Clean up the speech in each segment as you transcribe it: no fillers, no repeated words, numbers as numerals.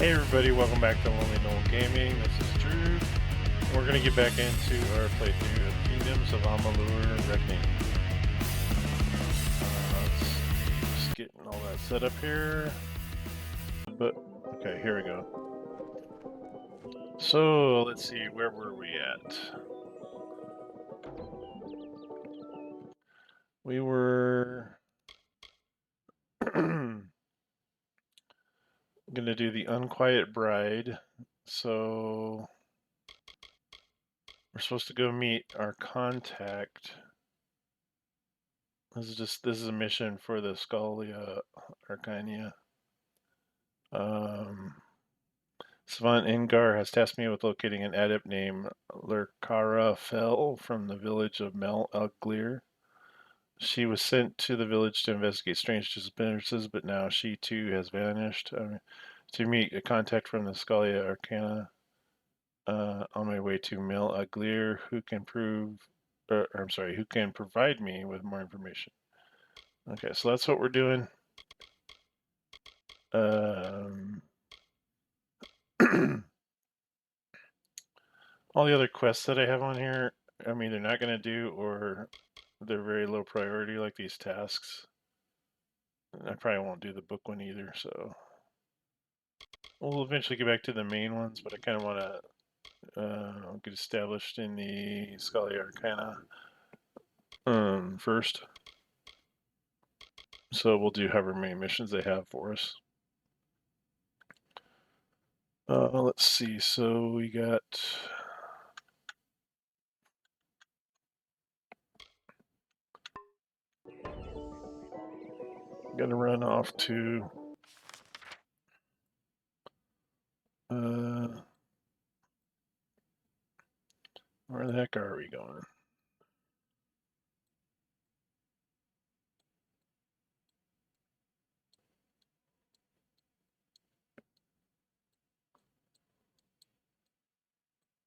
Hey everybody, welcome back to Lonely Knoll Gaming. This is Drew. We're going to get back into our playthrough of Kingdoms of Amalur Reckoning. Let's just getting all that set up here. But, okay, here we go. So, let's see, where were we at? We were going to do the Unquiet Bride. So, we're supposed to go meet our contact. This is a mission for the Scholia Arcana. Savant Ingar has tasked me with locating an adept named Lurkara Fell from the village of Mel Uglir. She was sent to the village to investigate strange disappearances, but now she too has vanished. To meet a contact from the Scholia Arcana on my way to Mel Uglir, who can who can provide me with more information. Okay, so that's what we're doing. All the other quests that I have on here, I'm either not going to do or they're very low priority, like these tasks. I probably won't do the book one either, so we'll eventually get back to the main ones, but I kind of want to get established in the Scholia Arcana first. So we'll do however many missions they have for us. Let's see, so we got... Gonna run off to where the heck are we going?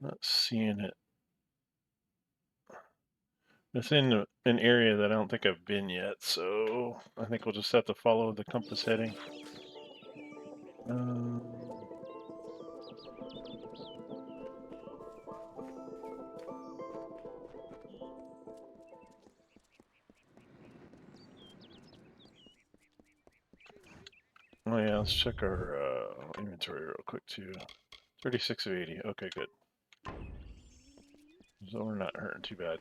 Not seeing it. It's in an area that I don't think I've been yet, so I think we'll just have to follow the compass heading. Oh yeah, let's check our inventory real quick too. 36 of 80. Okay, good. So we're not hurting too bad.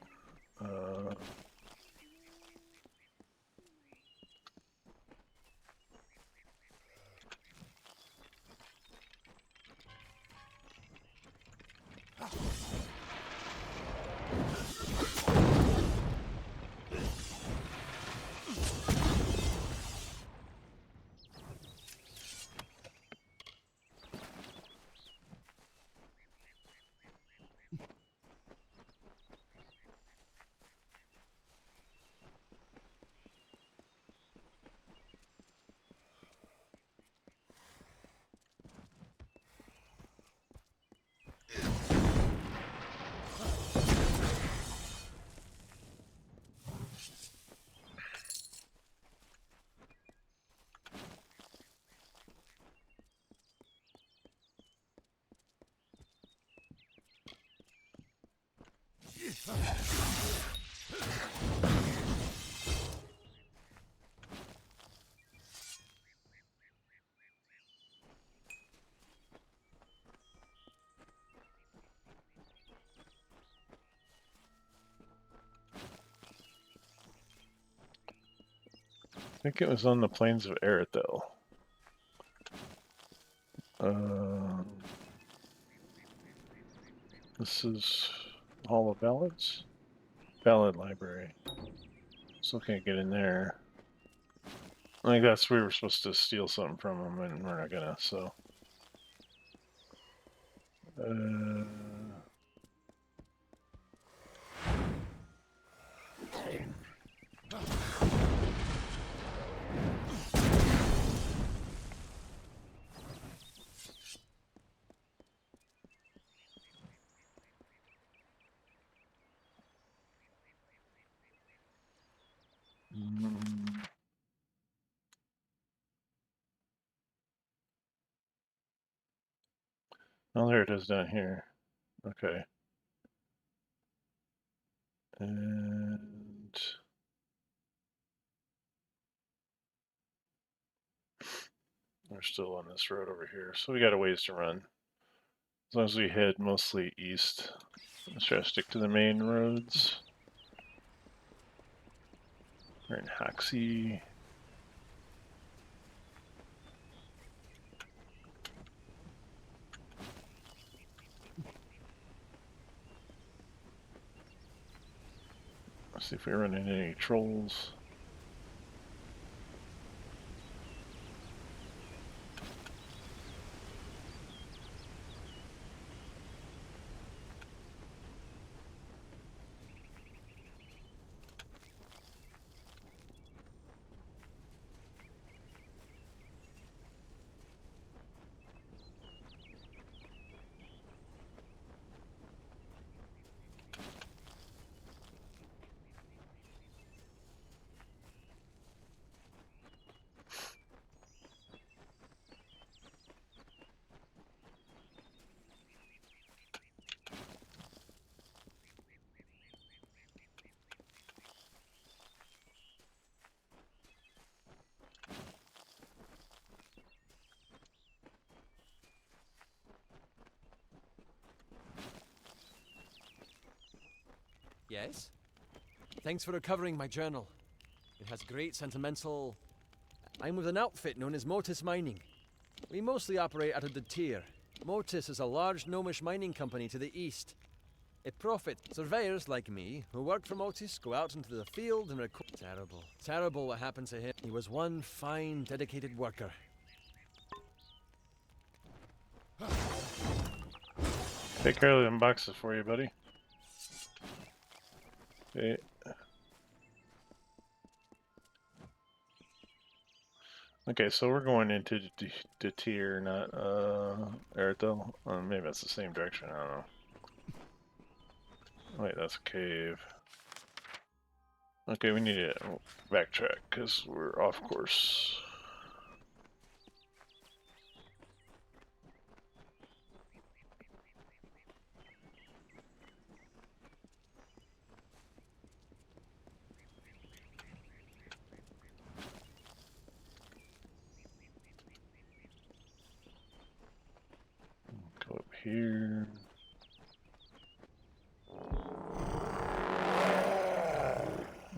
I think it was on the Plains of Erethell. This is Hall of Ballads? Ballad Library. Still can't get in there. I think that's where we were supposed to steal something from them, and we're not gonna, so. Oh, there it is down here. Okay. And we're still on this road over here, so we got a ways to run. As long as we head mostly east, let's try to stick to the main roads. We're in Hoxie. Let's see if we run into any trolls. Yes? Thanks for recovering my journal. It has great sentimental... I'm with an outfit known as Mortis Mining. We mostly operate out of Detyre. Mortis is a large gnomish mining company to the east. It profits. Surveyors like me, who work for Mortis, go out into the field and record... Terrible. Terrible what happened to him. He was one fine, dedicated worker. Take care of them boxes for you, buddy. Okay. Okay, so we're going into Detyre, not Erethell. Maybe that's the same direction. I don't know. Wait, that's a cave. Okay, we need to backtrack because we're off course. Go up here.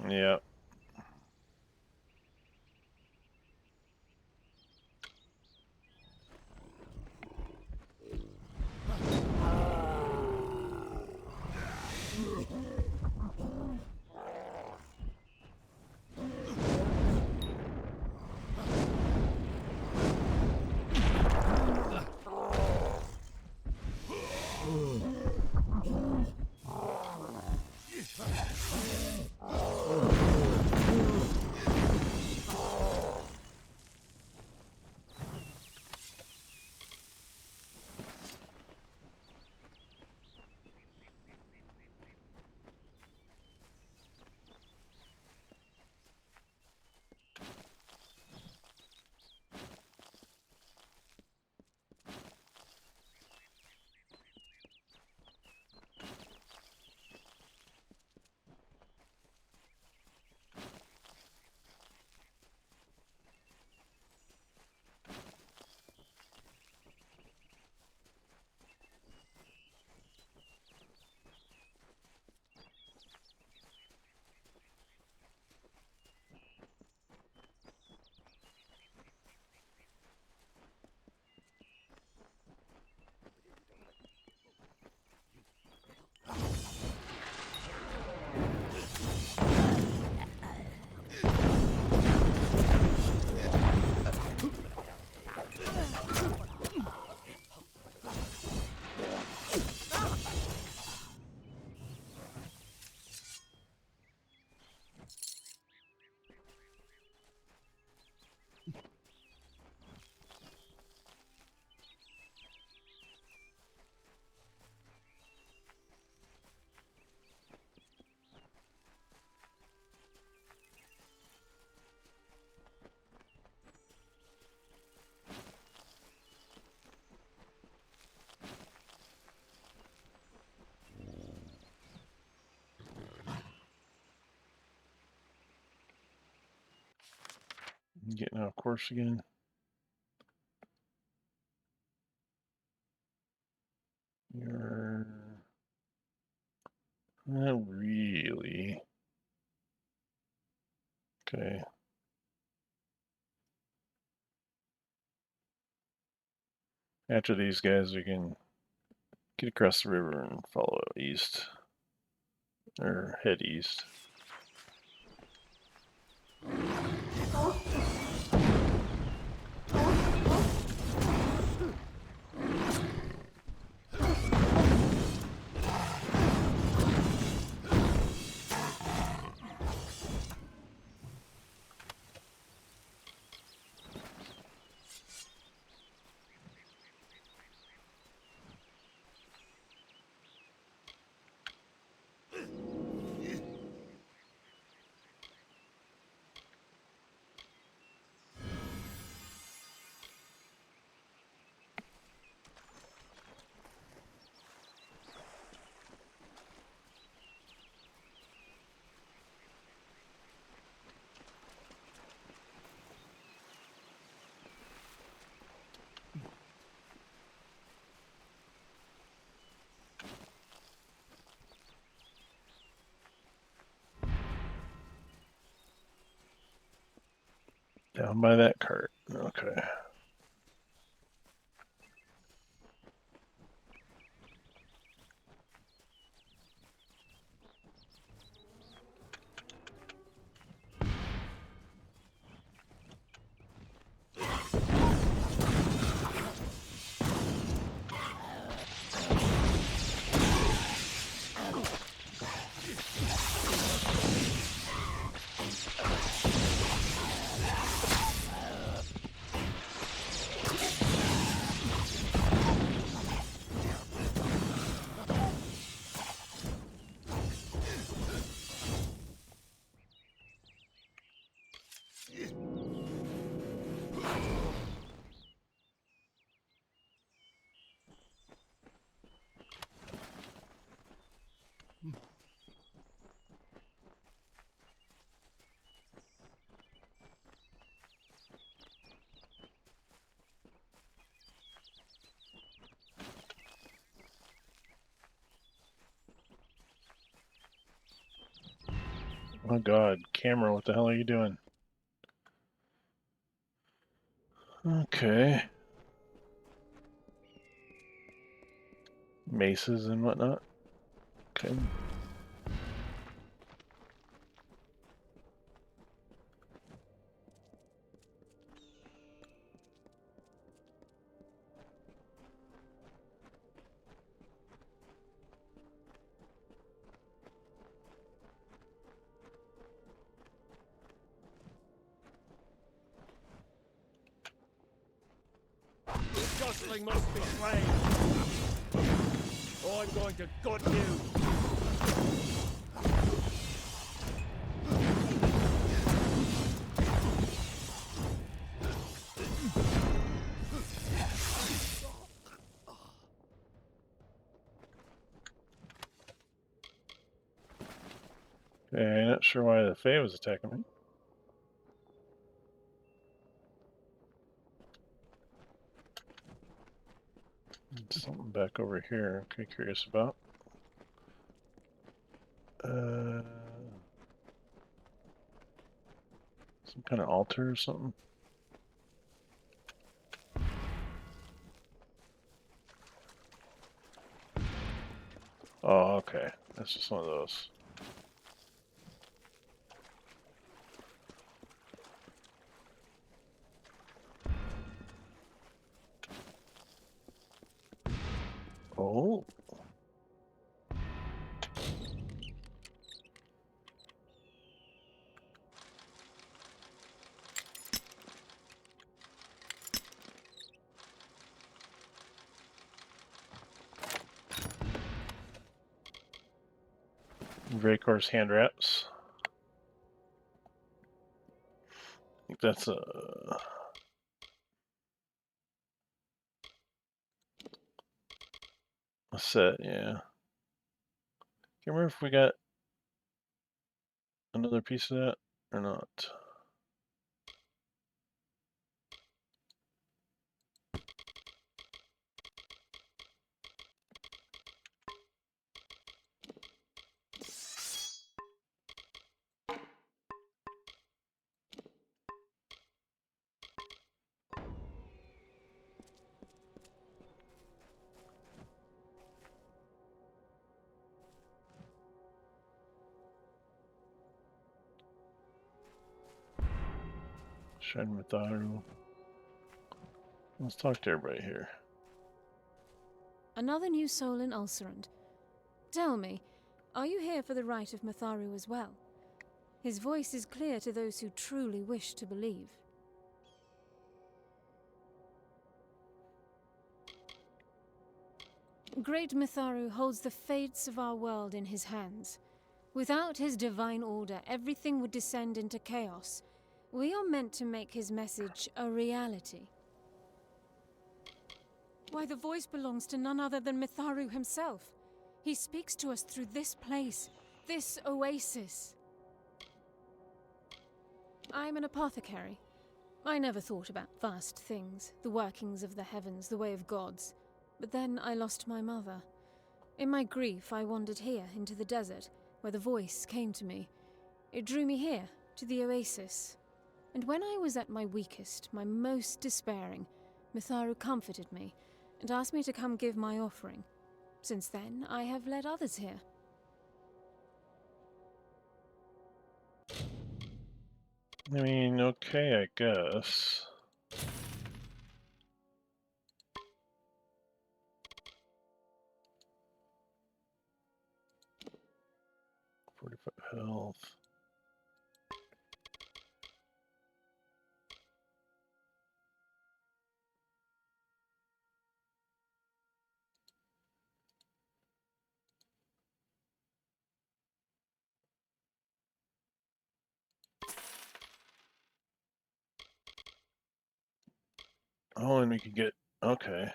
Yep. Getting off course again. You're not really. Okay. After these guys, we can get across the river and follow east. Or head east. Down by that cart. Okay. Oh god, camera, what the hell are you doing? Okay. Maces and whatnot. Okay. This gosling must be slain. Oh, I'm going to gut you. Okay, not sure why the Fae was attacking me. Something back over here. Okay, curious about. Some kind of altar or something. Oh, okay. That's just one of those. Oh. Vracor's hand wraps. I think that's a set, yeah. Can't remember if we got another piece of that or not. Shrine Mitharu. Let's talk to everybody here. Another new soul in Ulcerand. Tell me, are you here for the rite of Mitharu as well? His voice is clear to those who truly wish to believe. Great Mitharu holds the fates of our world in his hands. Without his divine order, everything would descend into chaos. We are meant to make his message a reality. Why, the voice belongs to none other than Mitharu himself. He speaks to us through this place, this oasis. I'm an apothecary. I never thought about vast things, the workings of the heavens, the way of gods. But then I lost my mother. In my grief, I wandered here, into the desert, where the voice came to me. It drew me here, to the oasis. And when I was at my weakest, my most despairing, Mitharu comforted me, and asked me to come give my offering. Since then, I have led others here. I mean, okay, I guess. Health. Oh, and we could get, okay.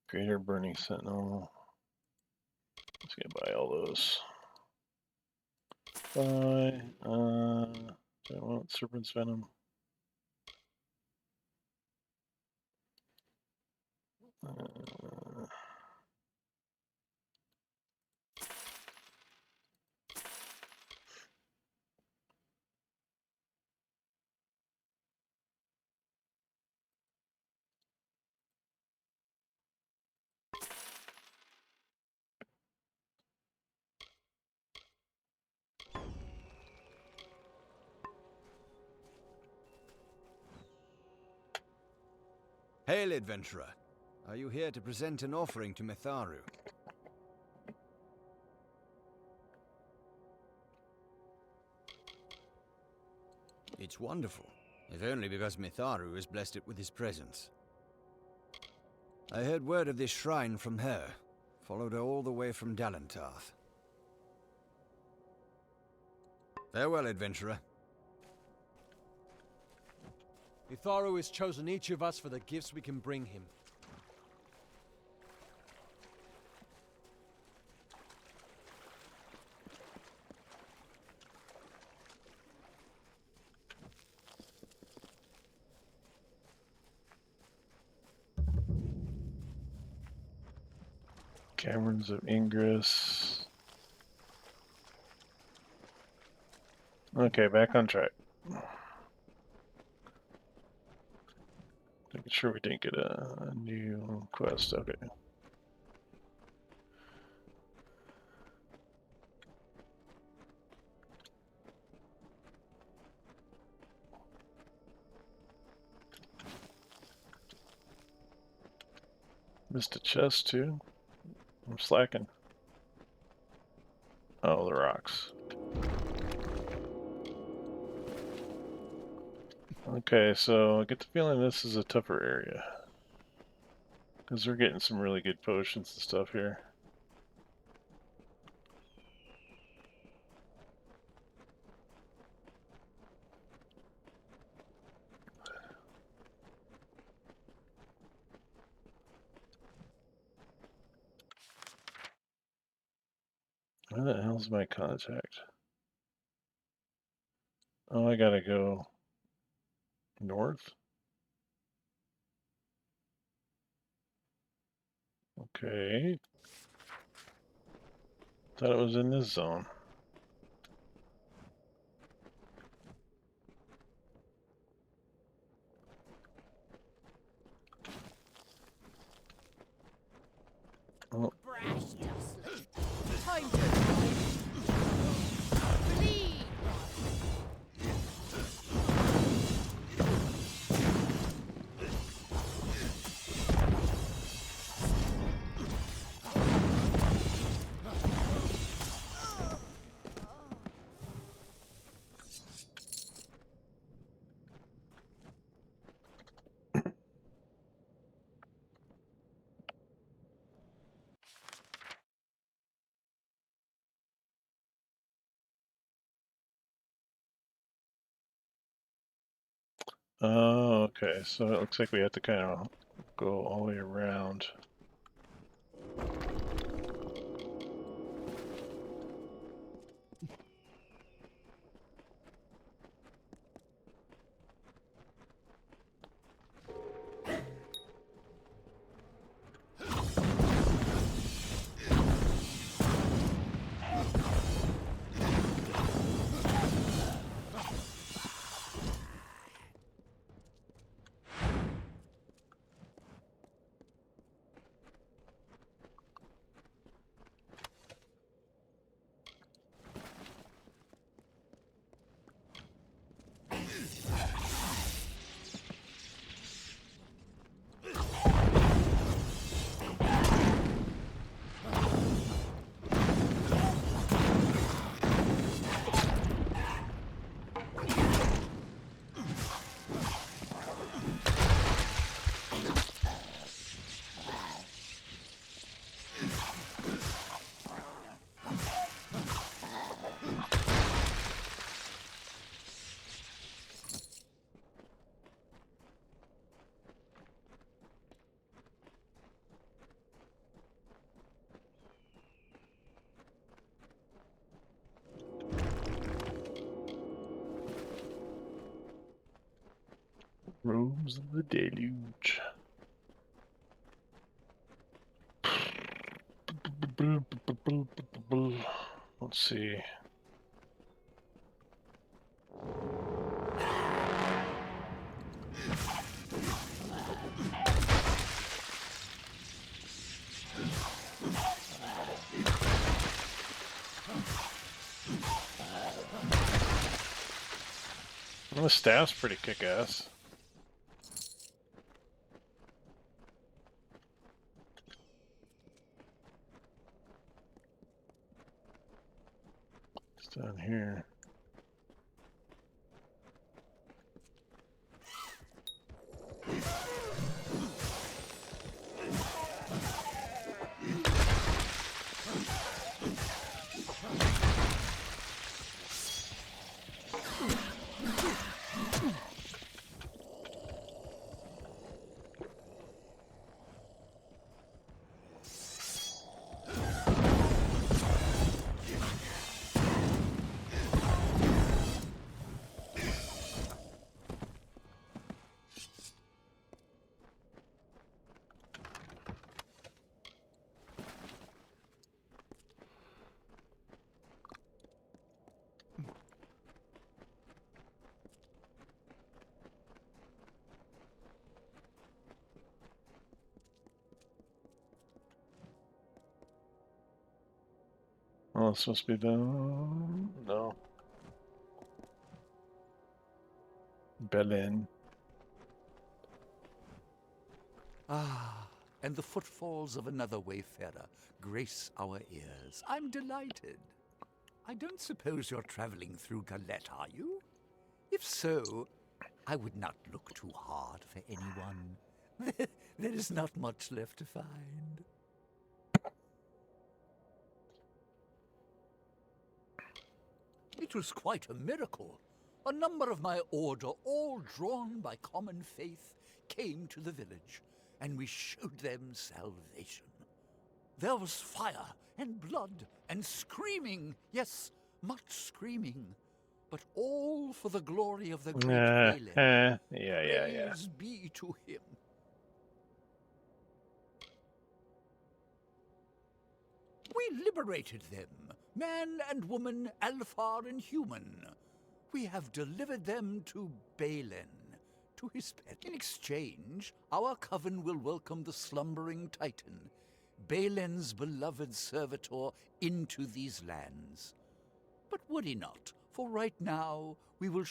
Greater Burning Sentinel. Let's get buy all those. Buy, do I want Serpent's Venom? Hail, adventurer. Are you here to present an offering to Mitharu? It's wonderful, if only because Mitharu has blessed it with his presence. I heard word of this shrine from her, followed her all the way from Dalentarth. Farewell, adventurer. Mitharu has chosen each of us for the gifts we can bring him. Caverns of Ingress. Okay, back on track. Making sure we didn't get a new quest. Okay. Missed a chest too. I'm slacking. Oh, the rocks. Okay, so I get the feeling this is a tougher area. Because we're getting some really good potions and stuff here. Where the hell's my contact? Oh, I gotta go north? Okay. Thought it was in this zone. Oh, Brash dustling. Time to bleed. Oh, okay. So it looks like we have to kind of go all the way around. Robes of the Deluge. Let's see. Well, the staff's pretty kick-ass. It's down here. Oh, it's supposed to be the... No. Belen. Ah, and the footfalls of another wayfarer grace our ears. I'm delighted. I don't suppose you're traveling through Galette, are you? If so, I would not look too hard for anyone. There is not much left to find. It was quite a miracle. A number of my order, all drawn by common faith, came to the village, and we showed them salvation. There was fire and blood and screaming, yes, much screaming, but all for the glory of the great Balin. Yeah. Praise be to him. We liberated them, man and woman, Alfar and human. We have delivered them to Balin, to his pet. In exchange, our coven will welcome the slumbering Titan, Balin's beloved servitor, into these lands. But worry not, for right now we will...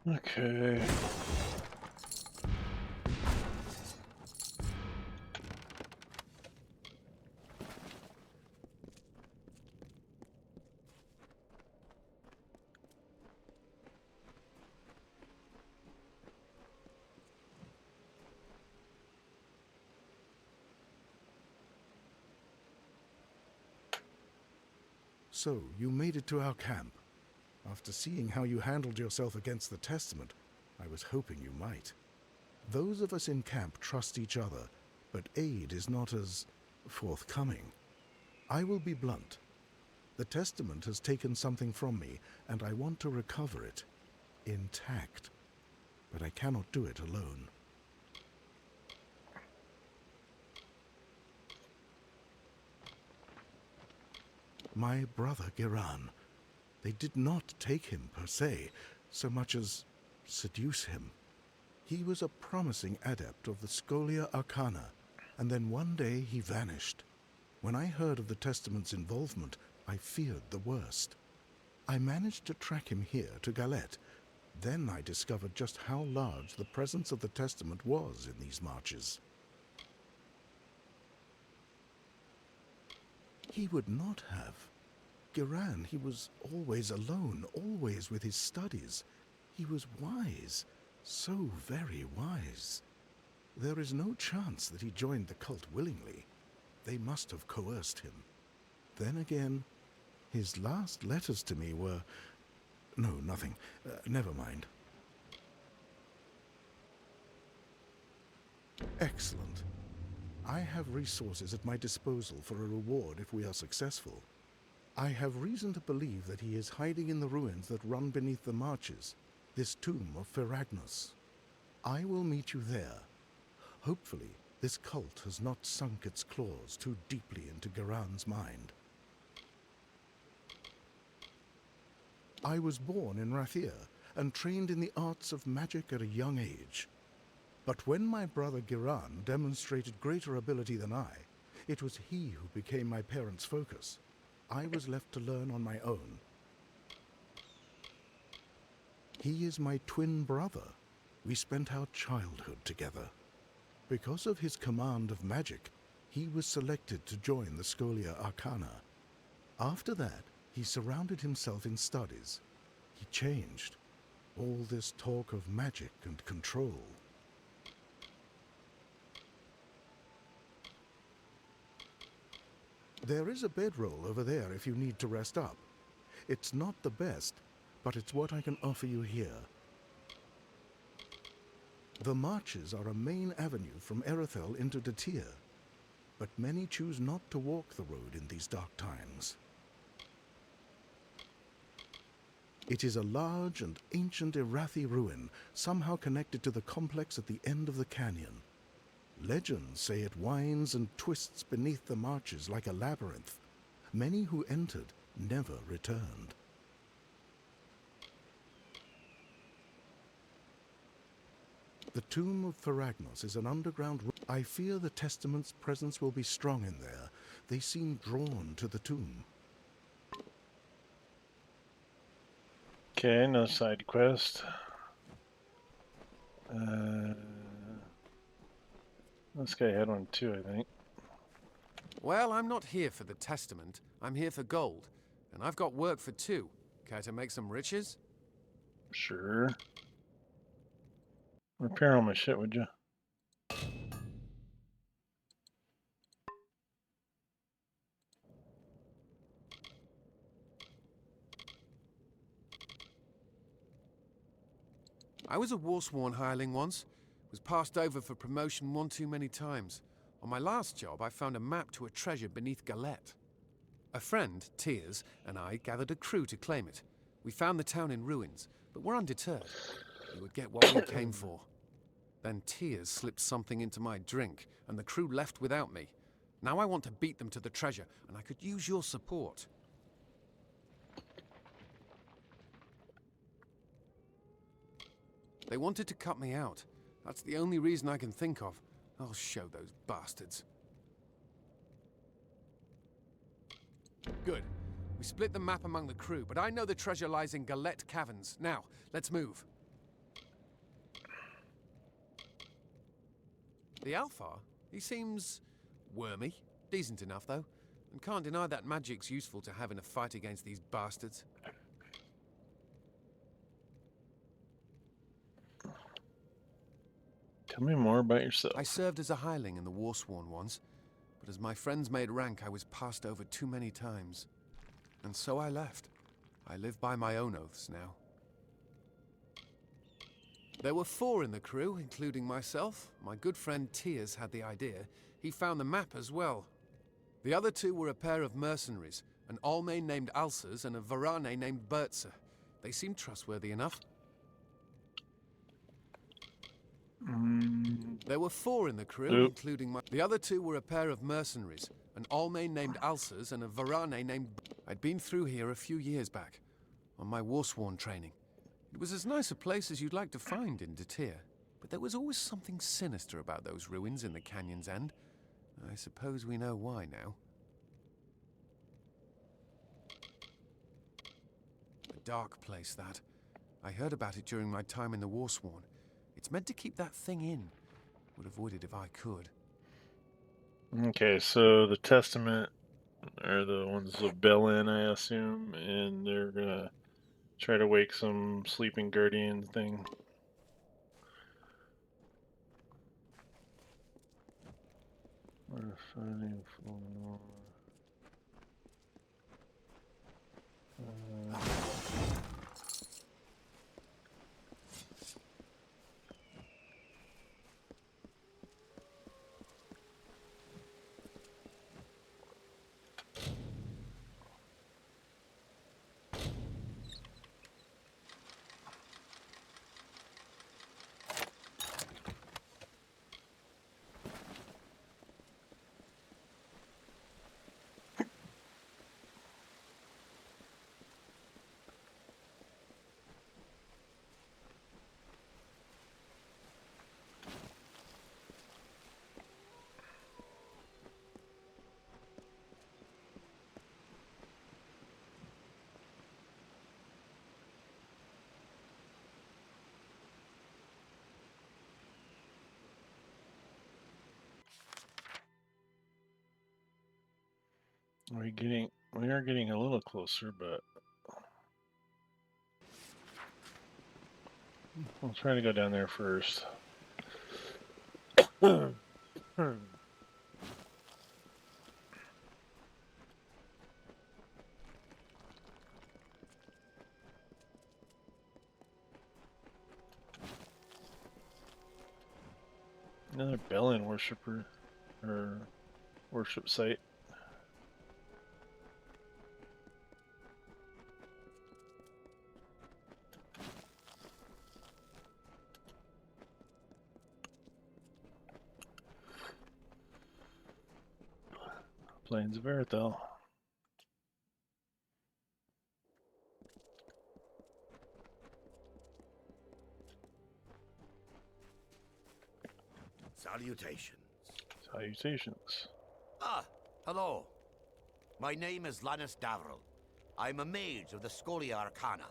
Okay. So, you made it to our camp. After seeing how you handled yourself against the Testament, I was hoping you might. Those of us in camp trust each other, but aid is not as forthcoming. I will be blunt. The Testament has taken something from me, and I want to recover it, intact. But I cannot do it alone. My brother Giran. They did not take him per se, so much as seduce him. He was a promising adept of the Scholia Arcana, and then one day he vanished. When I heard of the Testament's involvement, I feared the worst. I managed to track him here to Galette. Then I discovered just how large the presence of the Testament was in these marches. He would not have. Giran, he was always alone, always with his studies. He was wise, so very wise. There is no chance that he joined the cult willingly. They must have coerced him. Then again, his last letters to me were... No, nothing. Never mind. Excellent. I have resources at my disposal for a reward if we are successful. I have reason to believe that he is hiding in the ruins that run beneath the marches, this tomb of Ferragnus. I will meet you there. Hopefully, this cult has not sunk its claws too deeply into Giran's mind. I was born in Rathir and trained in the arts of magic at a young age. But when my brother Giran demonstrated greater ability than I, it was he who became my parents' focus. I was left to learn on my own. He is my twin brother. We spent our childhood together. Because of his command of magic, he was selected to join the Scholia Arcana. After that, he surrounded himself in studies. He changed. All this talk of magic and control. There is a bedroll over there if you need to rest up. It's not the best, but it's what I can offer you here. The marches are a main avenue from Erethell into Detyre, but many choose not to walk the road in these dark times. It is a large and ancient Erathi ruin, somehow connected to the complex at the end of the canyon. Legends say it winds and twists beneath the marches like a labyrinth. Many who entered never returned. The tomb of Ferragnus is an underground room. I fear the Testament's presence will be strong in there. They seem drawn to the tomb. Okay, no side quest. This guy had one too, I think. Well, I'm not here for the Testament. I'm here for gold. And I've got work for two. Care to make some riches? Sure. Repair all my shit, would you? I was a war-sworn hireling once. Was passed over for promotion one too many times. On my last job, I found a map to a treasure beneath Galette. A friend, Tears, and I gathered a crew to claim it. We found the town in ruins, but we're undeterred. We would get what we came for. Then Tears slipped something into my drink, and the crew left without me. Now I want to beat them to the treasure, and I could use your support. They wanted to cut me out. That's the only reason I can think of. I'll show those bastards. Good. We split the map among the crew, but I know the treasure lies in Galette Caverns. Now, let's move. The Alfar? He seems wormy. Decent enough, though. And can't deny that magic's useful to have in a fight against these bastards. Tell me more about yourself. I served as a hireling in the Warsworn once, but as my friends made rank, I was passed over too many times. And so I left. I live by my own oaths now. There were 4 in the crew, including myself. My good friend Tiers had the idea. He found the map as well. The other 2 were a pair of mercenaries, an Almain named Alsers and a Varane named Bertzer. They seemed trustworthy enough. There were 4 in the crew, including my... The other 2 were a pair of mercenaries, an Almain named Alsers and a Varane named... I'd been through here a few years back, on my Warsworn training. It was as nice a place as you'd like to find in Detyre, but there was always something sinister about those ruins in the canyon's end. I suppose we know why now. A dark place, that. I heard about it during my time in the Warsworn. It's meant to keep that thing in. Would avoid it if I could. Okay, so the Testament are the ones of Belen, I assume, and they're gonna try to wake some sleeping guardian thing. We're fighting for... We are getting a little closer, but we'll try to go down there first. Another Belen worshiper, or worship site. Plains of Erethell. Salutations. Salutations. Ah, hello. My name is Lannis Davril. I'm a mage of the Scholia Arcana.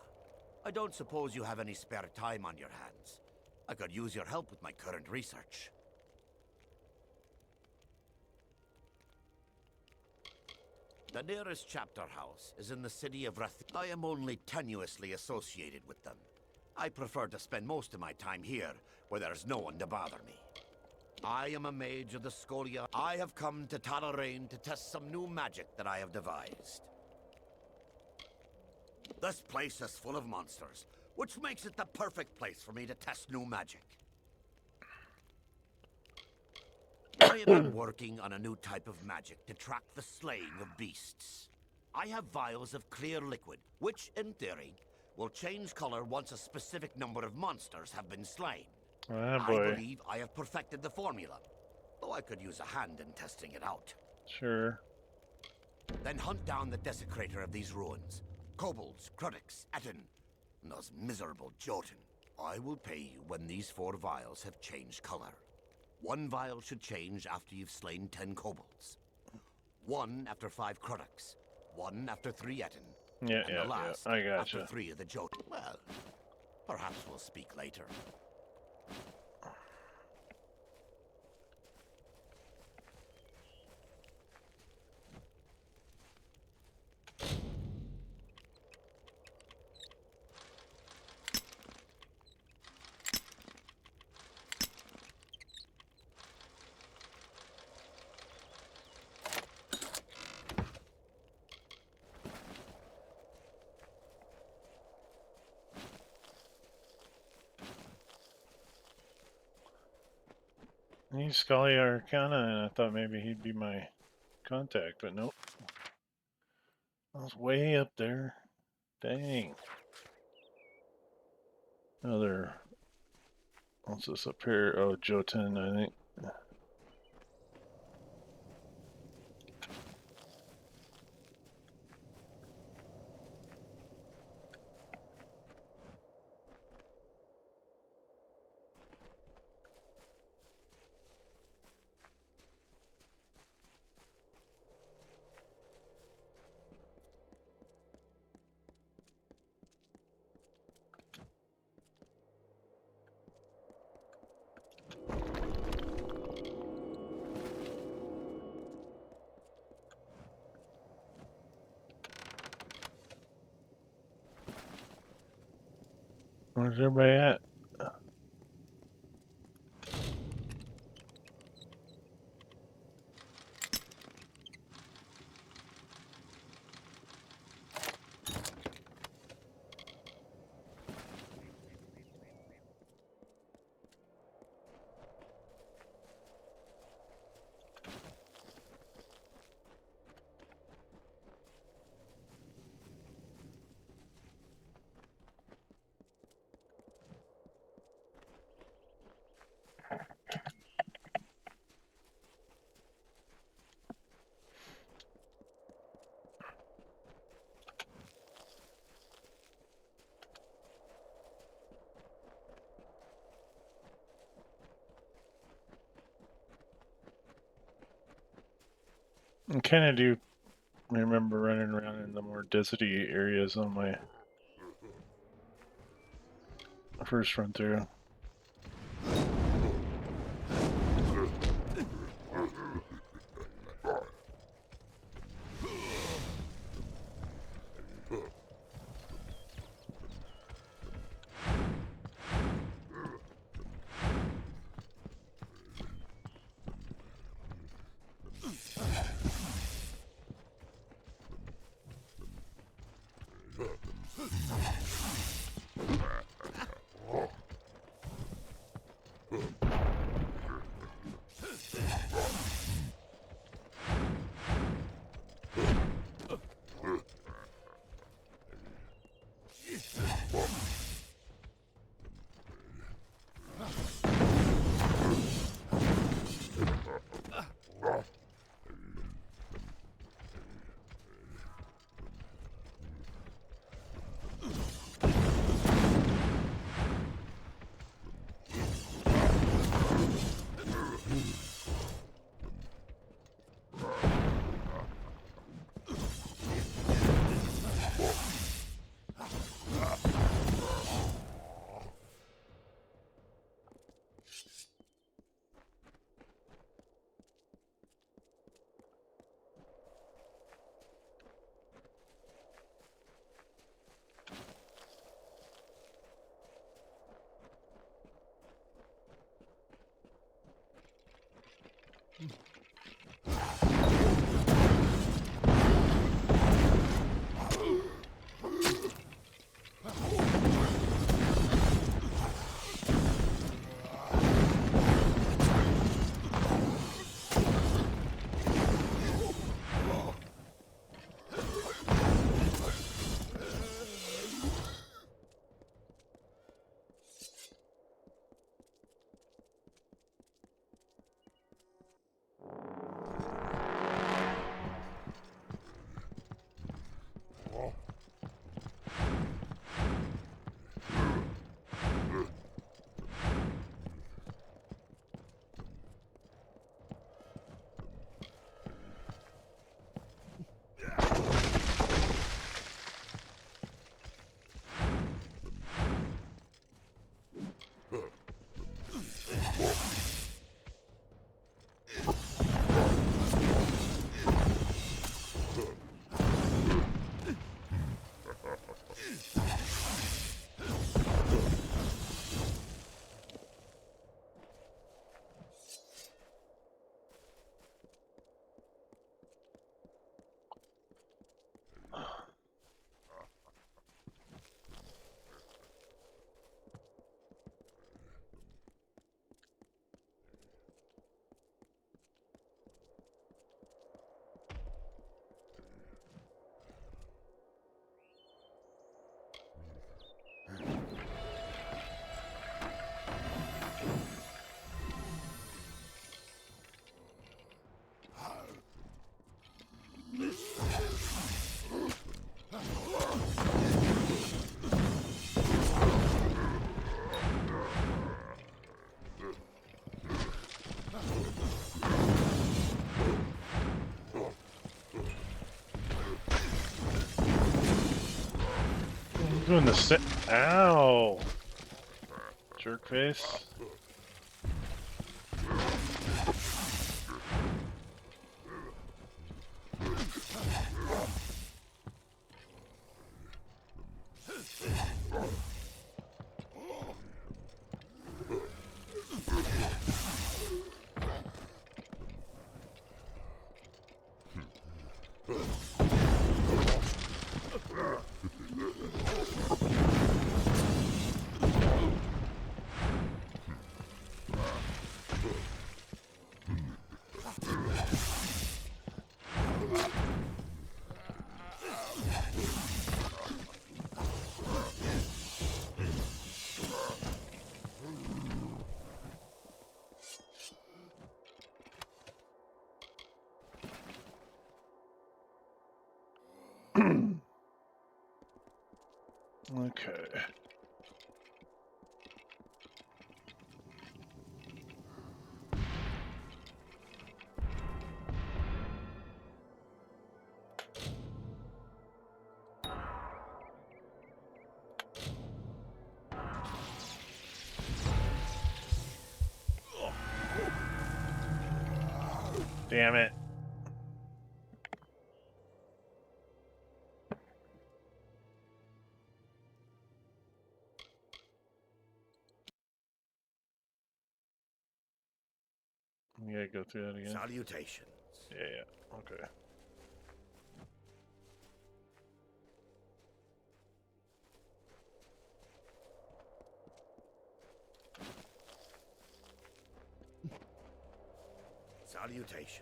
I don't suppose you have any spare time on your hands. I could use your help with my current research. The nearest chapter house is in the city of Erethell. I am only tenuously associated with them. I prefer to spend most of my time here, where there's no one to bother me. I am a mage of the Scholia. I have come to Talarain to test some new magic that I have devised. This place is full of monsters, which makes it the perfect place for me to test new magic. I have been working on a new type of magic to track the slaying of beasts. I have vials of clear liquid, which, in theory, will change color once a specific number of monsters have been slain. Ah, I boy. believe I have perfected the formula, though I could use a hand in testing it out. Sure. Then hunt down the desecrator of these ruins. Kobolds, Krudix, Etten, and those miserable Jotun. I will pay you when these 4 vials have changed color. 1 vial should change after you've slain 10 kobolds. 1 after 5 Krudix. 1 after 3 Etten. Yeah, and the last I after gotcha. 3 of the Jotun. Well, perhaps we'll speak later. He's Scholia Arcana, and I thought maybe he'd be my contact, but nope. I was way up there. Dang. Another. What's this up here? Oh, Jotun, I think. Where's everybody at? I kind of do remember running around in the more deserty areas on my first run through. Doing the sit. Ow! Jerk face. Okay. Damn it. We gotta go through that again. Salutations. Yeah, okay. Salutations.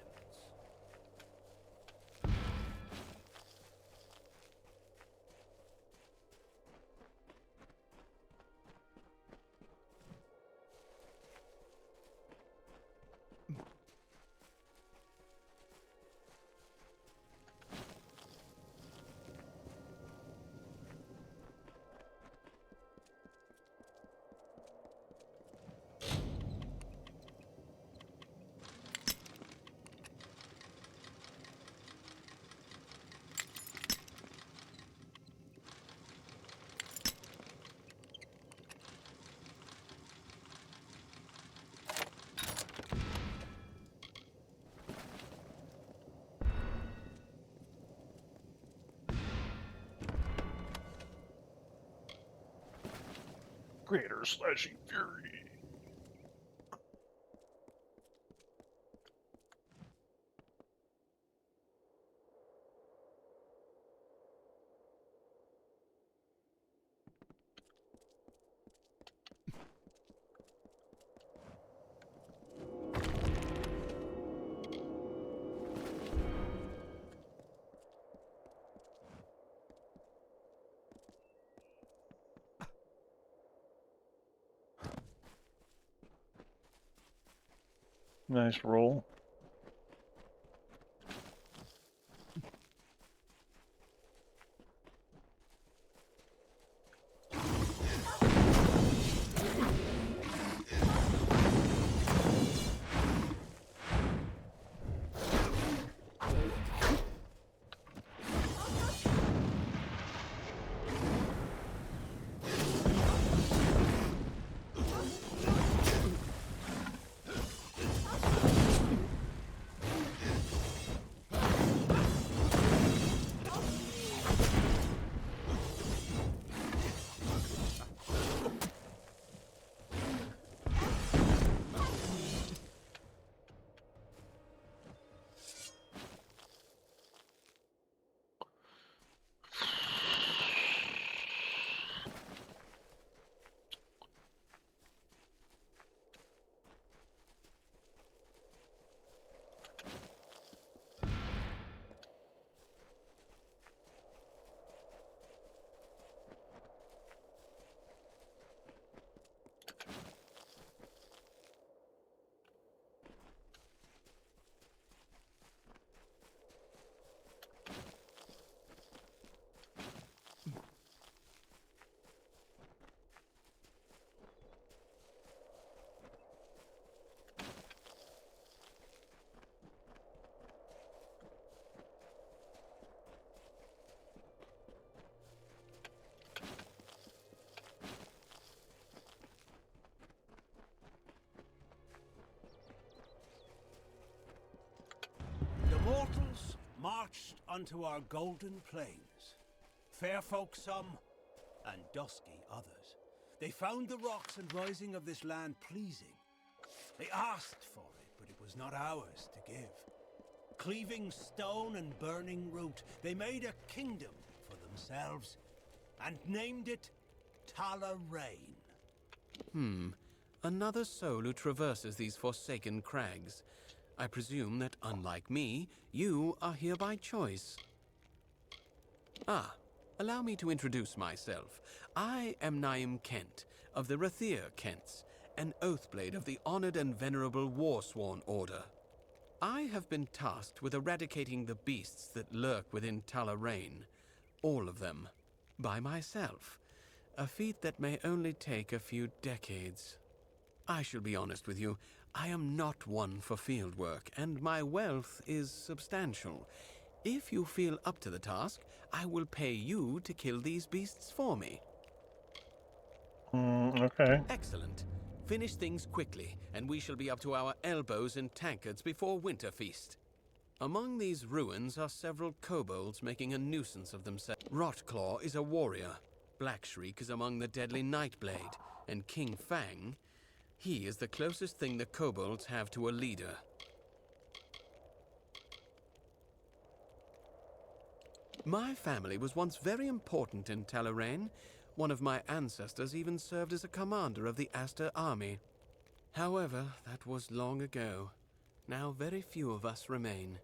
Greater slashing fury. Nice roll. marched unto our golden plains. Fair folk some, and dusky others. They found the rocks and rising of this land pleasing. They asked for it, but it was not ours to give. Cleaving stone and burning root, they made a kingdom for themselves, and named it Talarain. Another soul who traverses these forsaken crags. I presume that, unlike me, you are here by choice. Allow me to introduce myself. I am Naim Kent, of the Rathir Kents, an Oathblade of the honored and venerable Warsworn Order. I have been tasked with eradicating the beasts that lurk within Talarain, all of them, by myself, a feat that may only take a few decades. I shall be honest with you, I am not one for field work, and my wealth is substantial. If you feel up to the task, I will pay you to kill these beasts for me. Okay. Excellent. Finish things quickly, and we shall be up to our elbows in tankards before Winterfeast. Among these ruins are several kobolds making a nuisance of themselves. Rotclaw is a warrior. Blackshriek is among the deadly Nightblade, and King Fang, he is the closest thing the kobolds have to a leader. My family was once very important in Talarain. One of my ancestors even served as a commander of the Aster army. However, that was long ago. Now very few of us remain.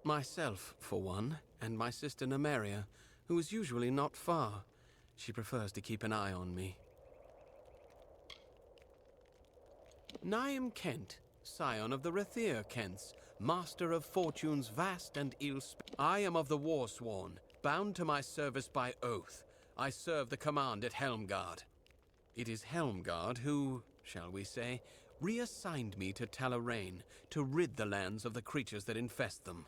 Myself, for one, and my sister Nymeria, who is usually not far. She prefers to keep an eye on me. Naim Kent, scion of the Rathir Kents, master of fortunes vast and I am of the Warsworn, bound to my service by oath. I serve the command at Helmgard. It is Helmgard who, shall we say, reassigned me to Talarain to rid the lands of the creatures that infest them.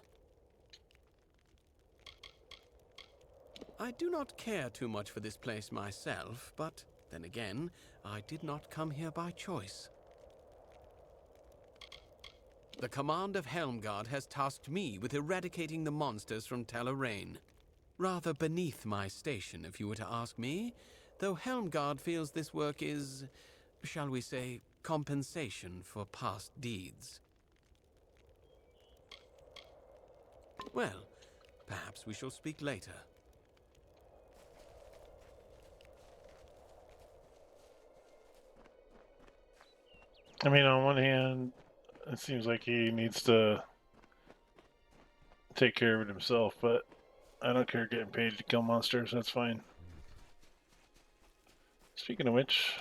I do not care too much for this place myself, but then again, I did not come here by choice. The command of Helmgard has tasked me with eradicating the monsters from Talarain. Rather beneath my station, if you were to ask me, though Helmgard feels this work is, shall we say, compensation for past deeds. Well, perhaps we shall speak later. I mean, on one hand, it seems like he needs to take care of it himself, but I don't care getting paid to kill monsters, that's fine. Speaking of which...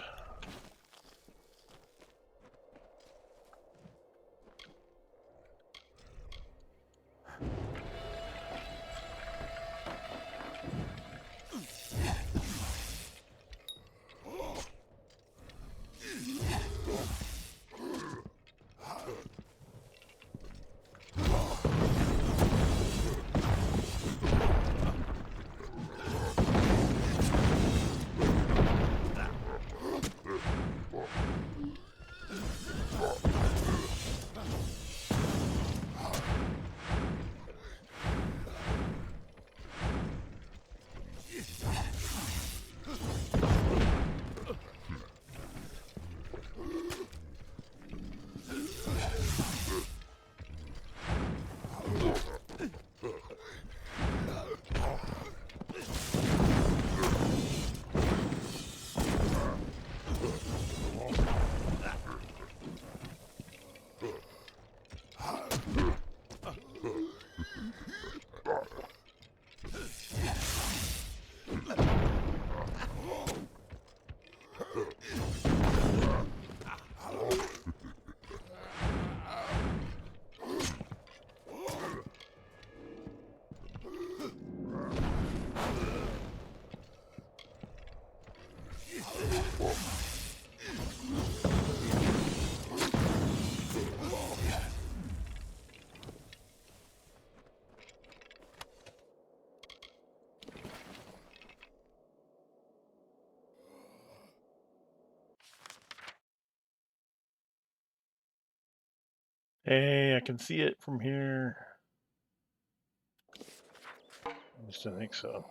Hey, I can see it from here. I just don't think so.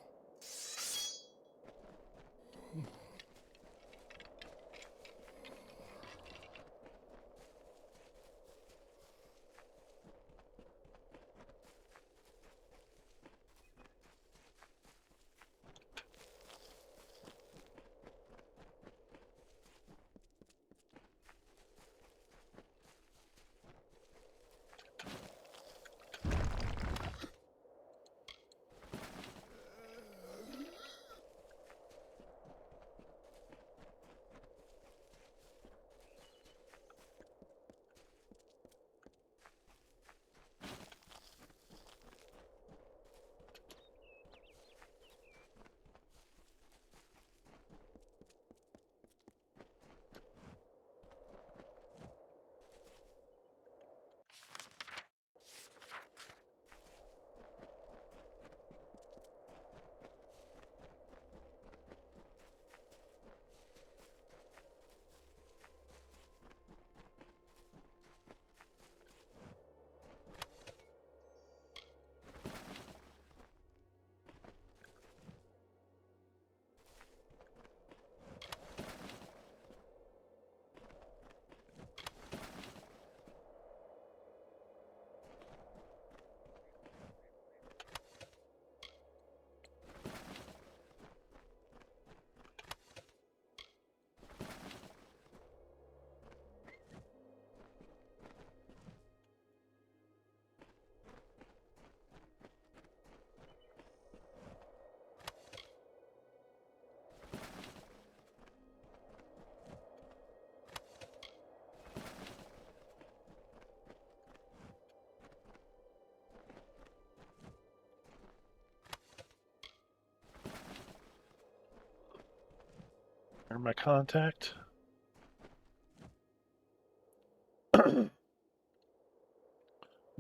Or my contact.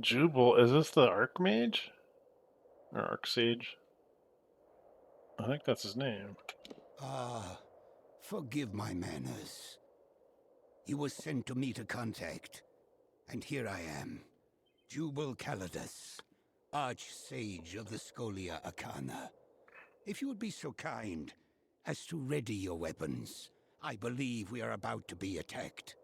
Jubal, is this the Archmage? Or Archsage? I think that's his name. Ah, forgive my manners. You were sent to meet a contact, and here I am, Jubal Calidus, Archsage of the Scholia Arcana. If you would be so kind as to ready your weapons, I believe we are about to be attacked.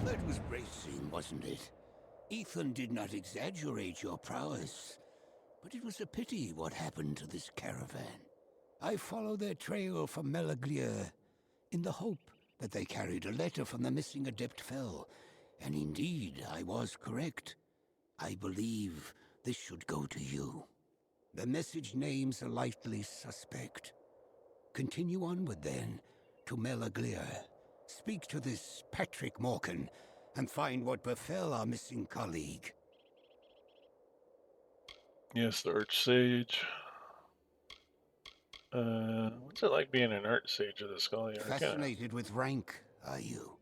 That was bracing, wasn't it? Ethan did not exaggerate your prowess, but it was a pity what happened to this caravan. I followed their trail from Melaglir in the hope that they carried a letter from the missing Adept Fell, and indeed I was correct. I believe this should go to you. The message names a likely suspect. Continue onward then, to Melaglir. Speak to this Patrick Morgan, and find what befell our missing colleague. Yes, the Archsage. What's it like being an Archsage of the Scholia Arcana? Fascinated with rank, are you?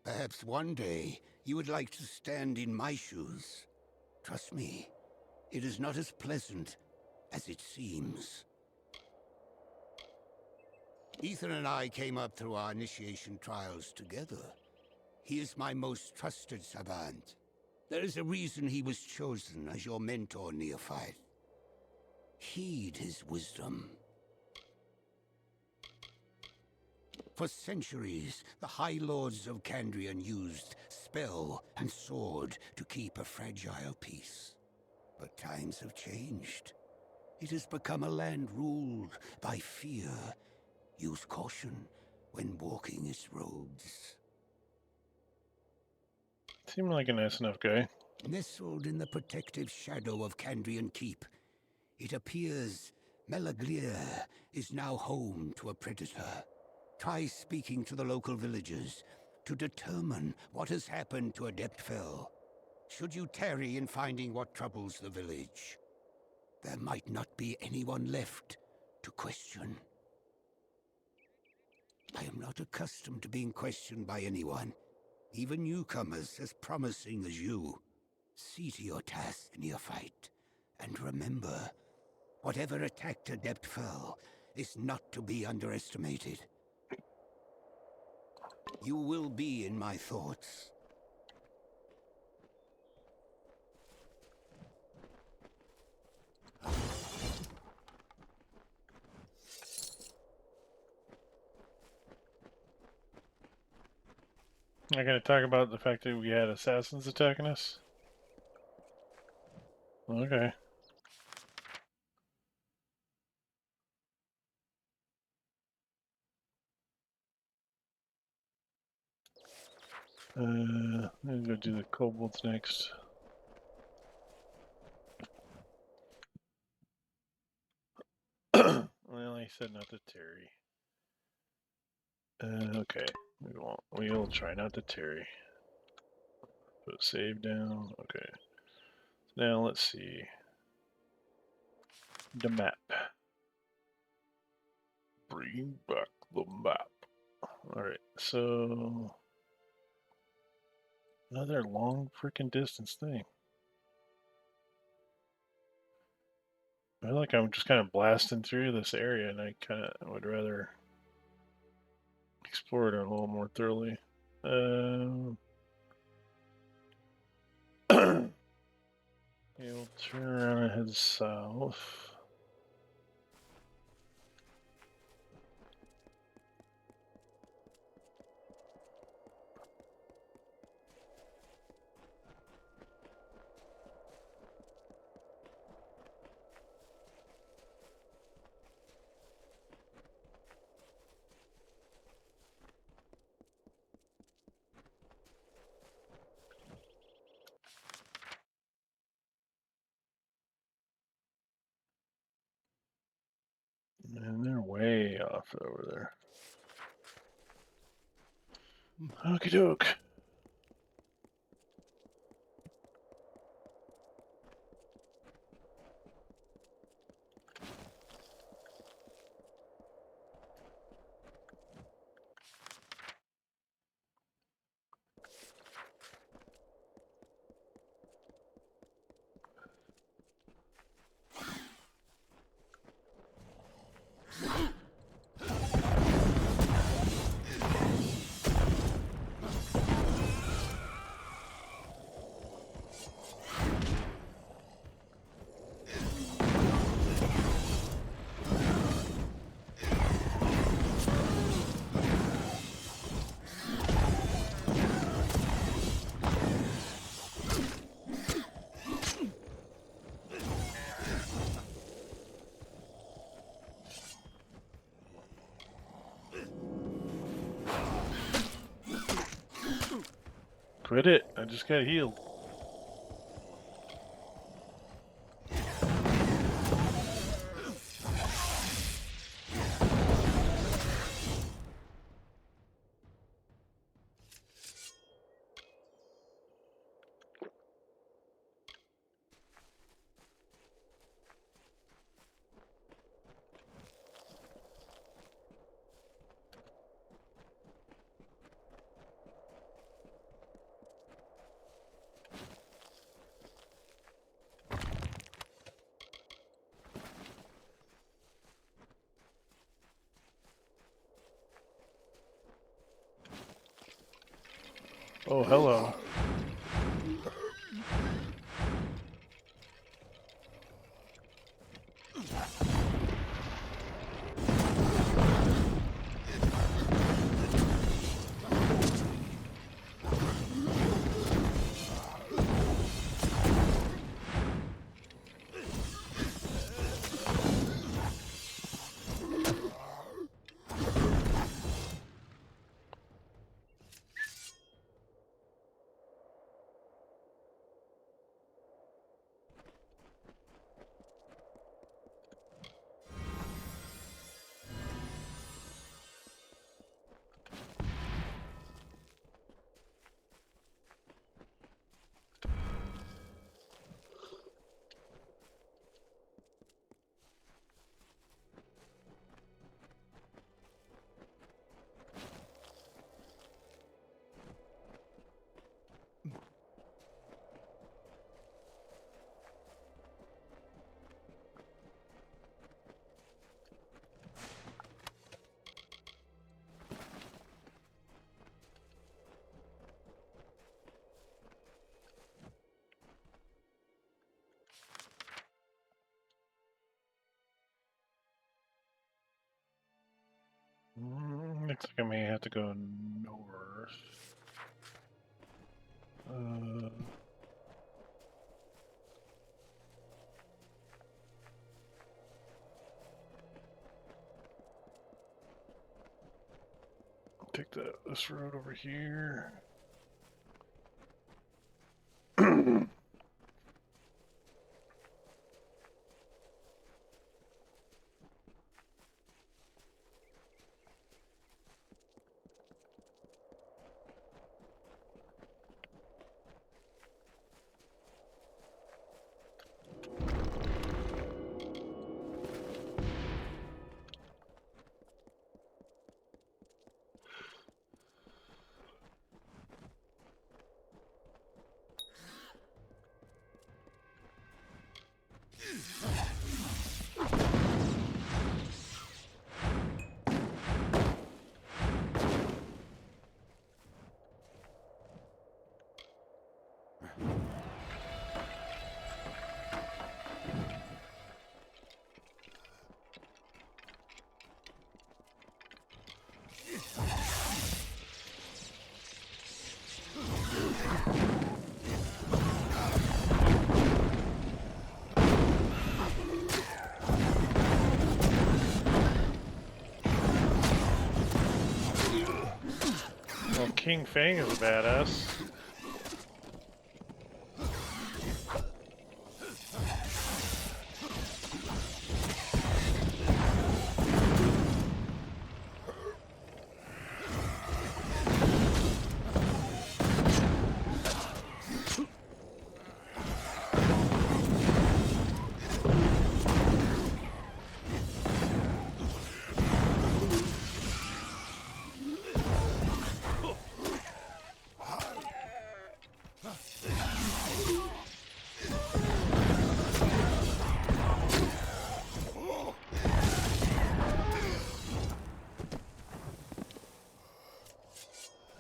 Perhaps one day you would like to stand in my shoes. Trust me, it is not as pleasant as it seems. Ethan and I came up through our initiation trials together. He is my most trusted savant. There is a reason he was chosen as your mentor, neophyte. Heed his wisdom. For centuries, the High Lords of Kandrian used spell and sword to keep a fragile peace. But times have changed. It has become a land ruled by fear. Use caution when walking its roads. Seemed like a nice enough guy. Nestled in the protective shadow of Kandrian Keep, it appears Melaglir is now home to a predator. Try speaking to the local villagers to determine what has happened to Adept Fell. Should you tarry in finding what troubles the village? there might not be anyone left to question. I am not accustomed to being questioned by anyone, even newcomers as promising as you. See to your task, neophyte, and remember, whatever attacked Adept Fell is not to be underestimated. You will be in my thoughts. I'm gonna talk about the fact that we had assassins attacking us. Okay. I'm gonna go do the kobolds next. Well, he said not to tarry. Okay, we won't. We'll try not to tarry. Put save down. Okay. Now let's see the map. Bring back the map. All right. So another long freaking distance thing. I feel like I'm just kind of blasting through this area, and I kind of would rather explore it a little more thoroughly. We'll turn around and head south. And they're way off over there. Okie doke. Quit it. I just got healed. Oh, hello. Looks like I may have to go north. Take this road over here. Well, King Fang is a badass.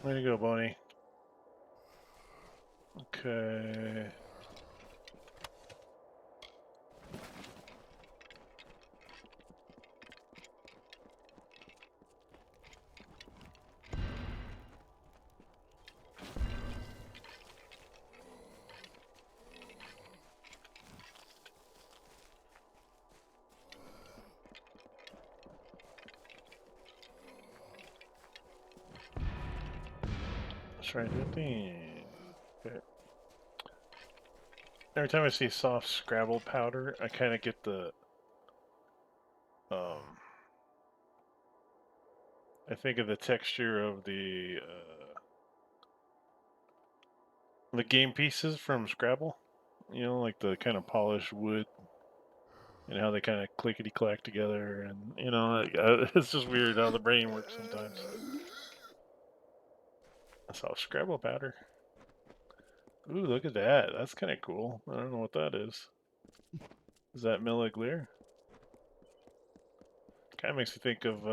Way to go, Bonnie. Okay. Let's try the thing. Okay. Every time I see soft Scrabble powder, I kind of get I think of the texture of the game pieces from Scrabble. You know, like the kind of polished wood, and how they kind of clickety clack together, and you know, it's just weird how the brain works sometimes. I saw Scrabble powder. Ooh, look at that. That's kind of cool. I don't know what that is. Is that Milaglear? Kind of makes me think of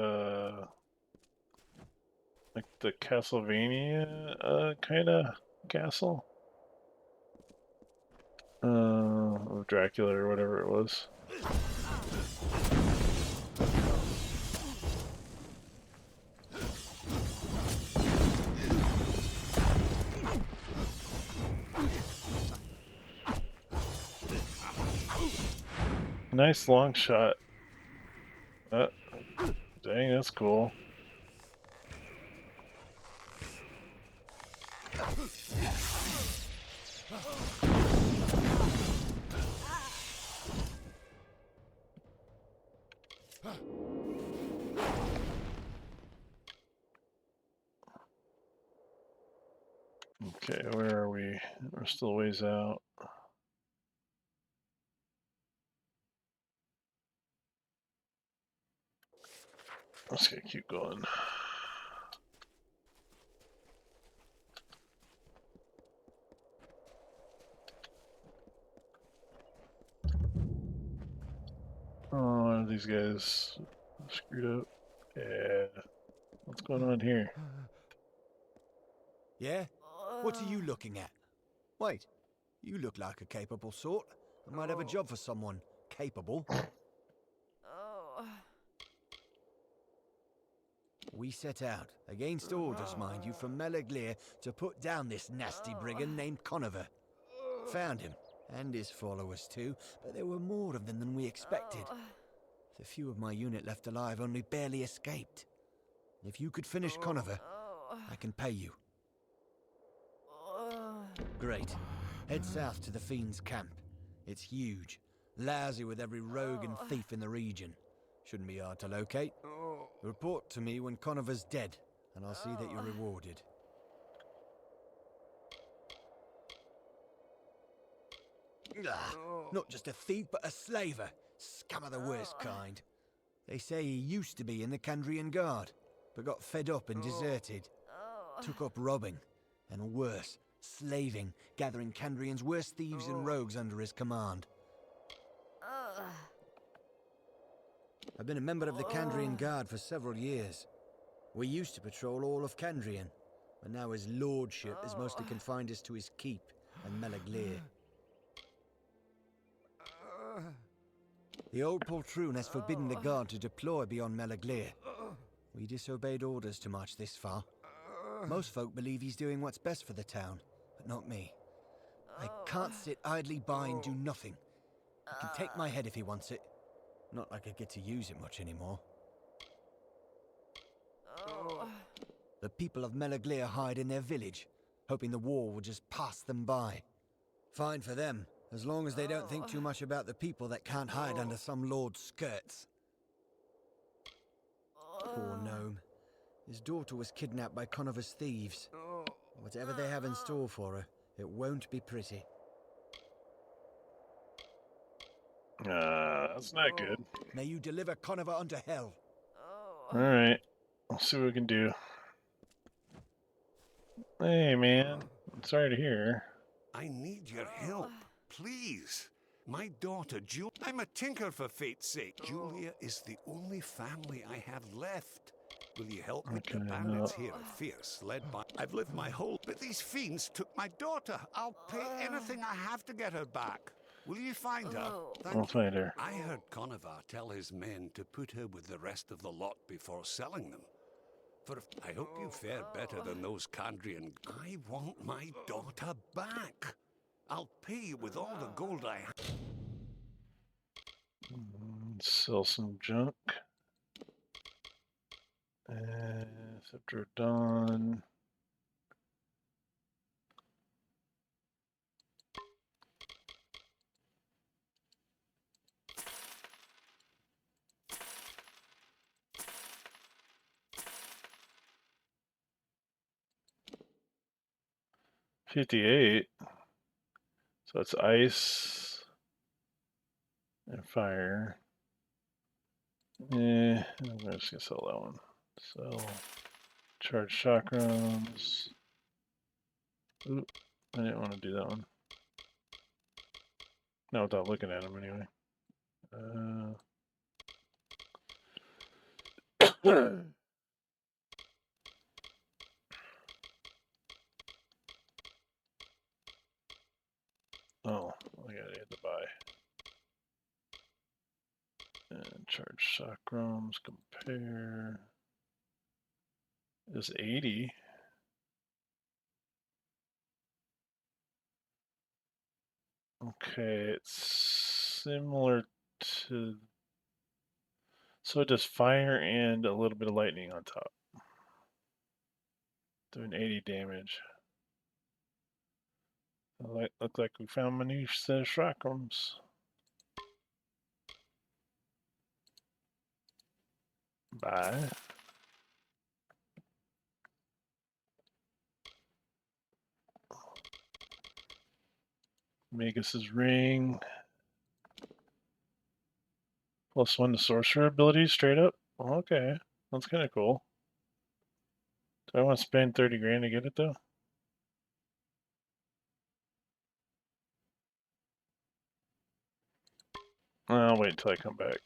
like the Castlevania kind of castle. Or Dracula or whatever it was. Nice long shot. Dang, that's cool. Okay, where are we? We're still a ways out. Let's keep going. Oh, are these guys screwed up? Yeah. What's going on here? Yeah? What are you looking at? Wait, you look like a capable sort. I might have a job for someone capable. We set out, against orders, mind you, from Melaglir to put down this nasty brigand named Conover. Found him, and his followers too, but there were more of them than we expected. The few of my unit left alive only barely escaped. If you could finish Conover, I can pay you. Great. Head south to the Fiend's camp. It's huge, lousy with every rogue and thief in the region. Shouldn't be hard to locate. Report to me when Conover's dead, and I'll see that you're rewarded. Not just a thief, but a slaver. Scum of the worst kind. They say he used to be in the Kandrian Guard, but got fed up and deserted. Took up robbing, and worse, slaving, gathering Kandrian's worst thieves and rogues under his command. I've been a member of the Kandrian Guard for several years. We used to patrol all of Kandrian, but now his lordship has mostly confined us to his keep and Melaglir. The old poltroon has forbidden the Guard to deploy beyond Melaglir. We disobeyed orders to march this far. Most folk believe he's doing what's best for the town, but not me. I can't sit idly by and do nothing. He can take my head if he wants it. Not like I get to use it much anymore. The people of Melaglir hide in their village, hoping the war will just pass them by. Fine for them, as long as they don't think too much about the people that can't hide under some lord's skirts. Poor gnome. His daughter was kidnapped by Conover's thieves. Whatever they have in store for her, it won't be pretty. That's not good. May you deliver Conover unto hell. Alright. We'll see what we can do. Hey, man. I'm sorry to hear. I need your help, please. My daughter, Julia. I'm a tinker, for fate's sake. Julia is the only family I have left. Will you help me? The bandits here are fierce, led by... I've lived my whole... But these fiends took my daughter. I'll pay anything I have to get her back. Will you find her? I'll find her. I heard Conover tell his men to put her with the rest of the lot before selling them. For I hope you fare better than those Kandrian. I want my daughter back. I'll pay you with all the gold I have. Sell some junk. Scepter Dawn. $58. So it's ice and fire. I'm just gonna sell that one. So charge chakrams. Oop, I didn't want to do that one. No, without looking at them anyway. Oh, I gotta hit the buy. And charge chakrams, compare. Is 80. Okay, it's similar to... So it does fire and a little bit of lightning on top. Doing 80 damage. Look like we found my new set of chakrams. Bye. Magus's ring. +1 to sorcerer abilities straight up. Okay, that's kind of cool. Do I want to spend 30 grand to get it though? I'll wait until I come back.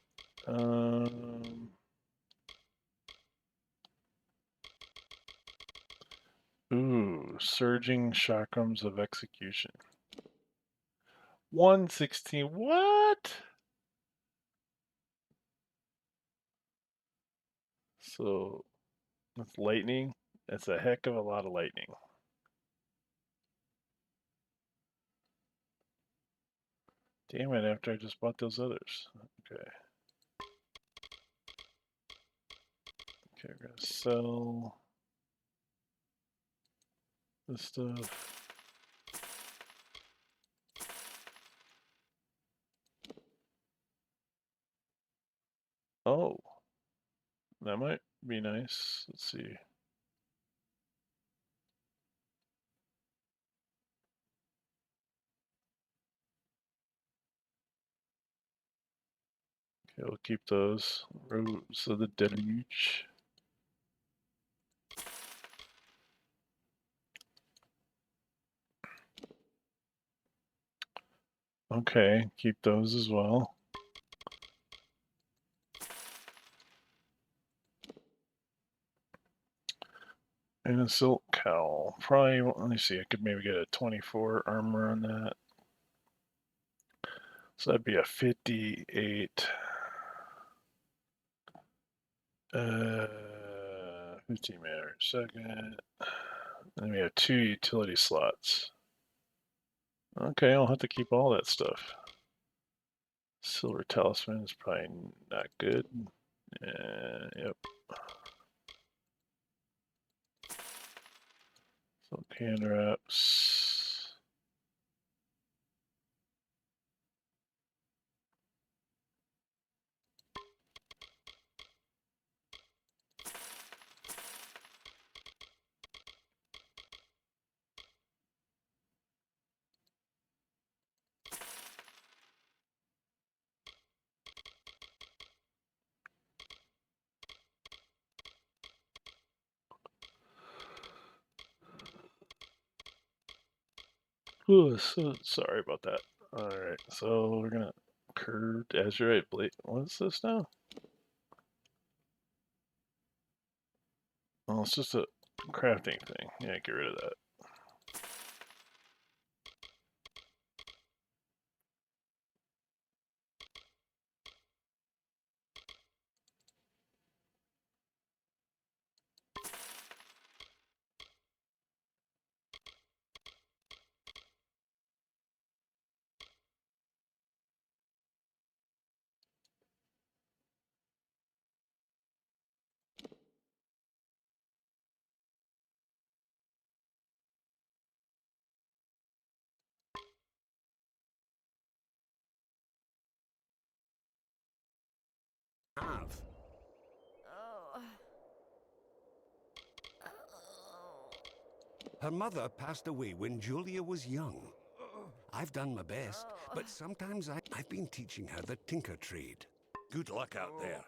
Ooh, surging chakrams of execution. 116. What? So With lightning, that's a heck of a lot of lightning. Damn it, after I just bought those others. Okay. Okay, we're gonna sell this stuff. Oh, that might be nice. Let's see. Okay, we'll keep those. Rose of the Deluge. Okay, keep those as well. And a silk cowl. Probably, let me see, I could maybe get a 24 armor on that. So that'd be a 58. 15 mana per second. Then we have 2 utility slots. Okay, I'll have to keep all that stuff. Silver Talisman is probably not good. Yep. So hand wraps. Ooh, so sorry about that. Alright, so we're gonna curved azurite blade. What's this now? Oh, it's just a crafting thing. Yeah, get rid of that. Have. Her mother passed away when Julia was young. I've done my best, but sometimes I've been teaching her the tinker trade. Good luck out there.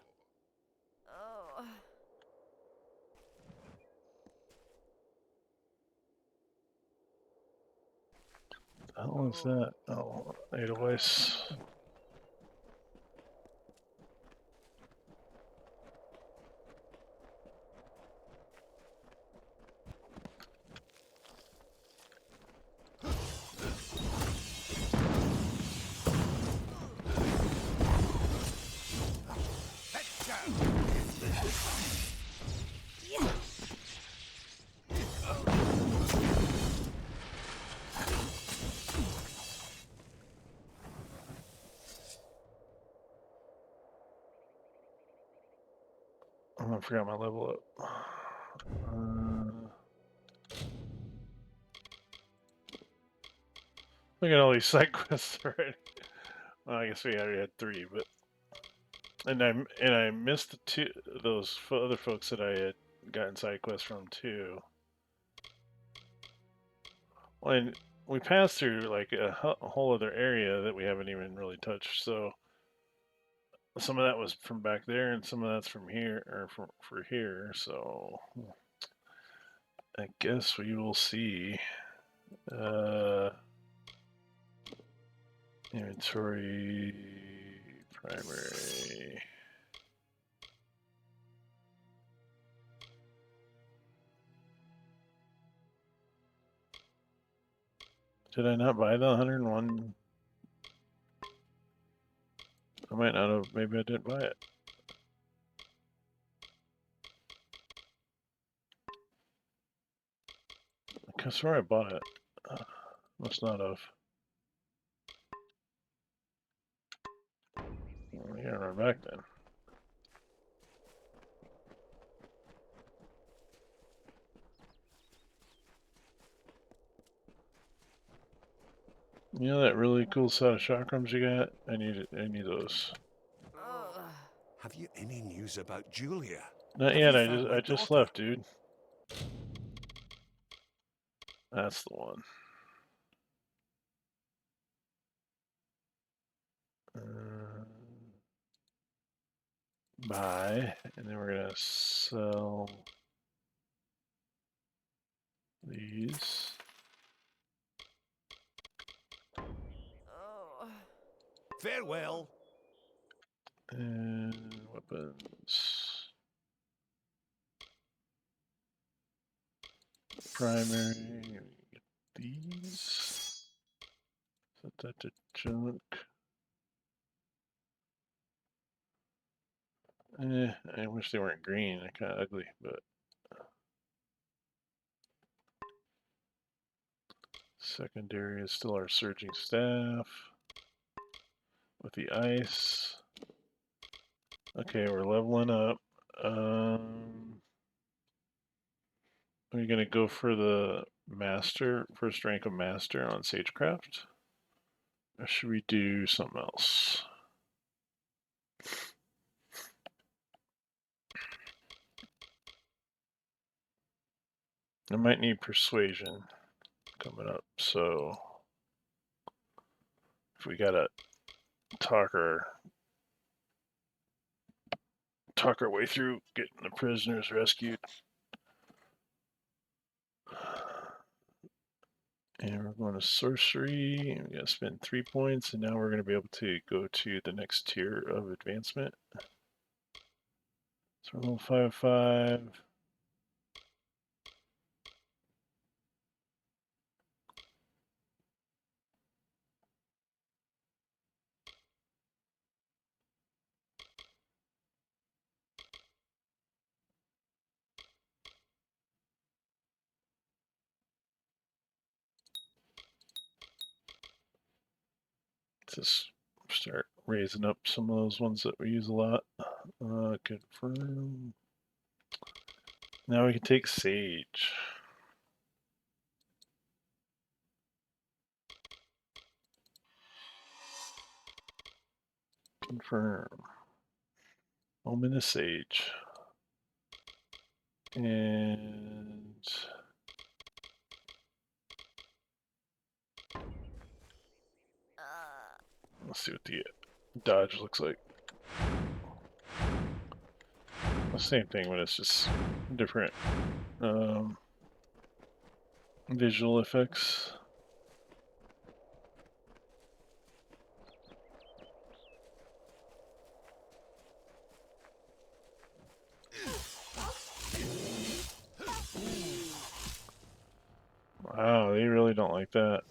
How was that? Oh, Edelweiss. Oh, I forgot my level up. Look at all these side quests already. Well, I guess we already had 3, but I missed those other folks that I had gotten side quests from too. Well, and we passed through like a whole other area that we haven't even really touched. So some of that was from back there, and some of that's from here or for here. So I guess we will see. Inventory, primary. Did I not buy the 101? I might not have. Maybe I didn't buy it. I swear I bought it. Must not have. Well, yeah, run back then. You know that really cool set of chakrams you got? I need those. Have you any news about Julia? Not Have yet. you I found just my I just daughter? left, dude. That's the one. Buy, and then we're gonna sell these. Farewell. And weapons. Primary. Get these. Set that to junk. I wish they weren't green. They're kind of ugly, but. Secondary is still our surging staff. With the ice. Okay, we're leveling up. Are you gonna go for the master, first rank of master on Sagecraft? Or should we do something else? I might need persuasion coming up, so if we gotta talk our way through getting the prisoners rescued. And we're going to sorcery, and we gotta spend 3 points, and now we're gonna be able to go to the next tier of advancement. So we're level 5/5. Just start raising up some of those ones that we use a lot. Confirm. Now we can take Sage. Confirm. Ominous Sage. And let's see what the dodge looks like. The same thing, but it's just different visual effects. Wow, they really don't like that.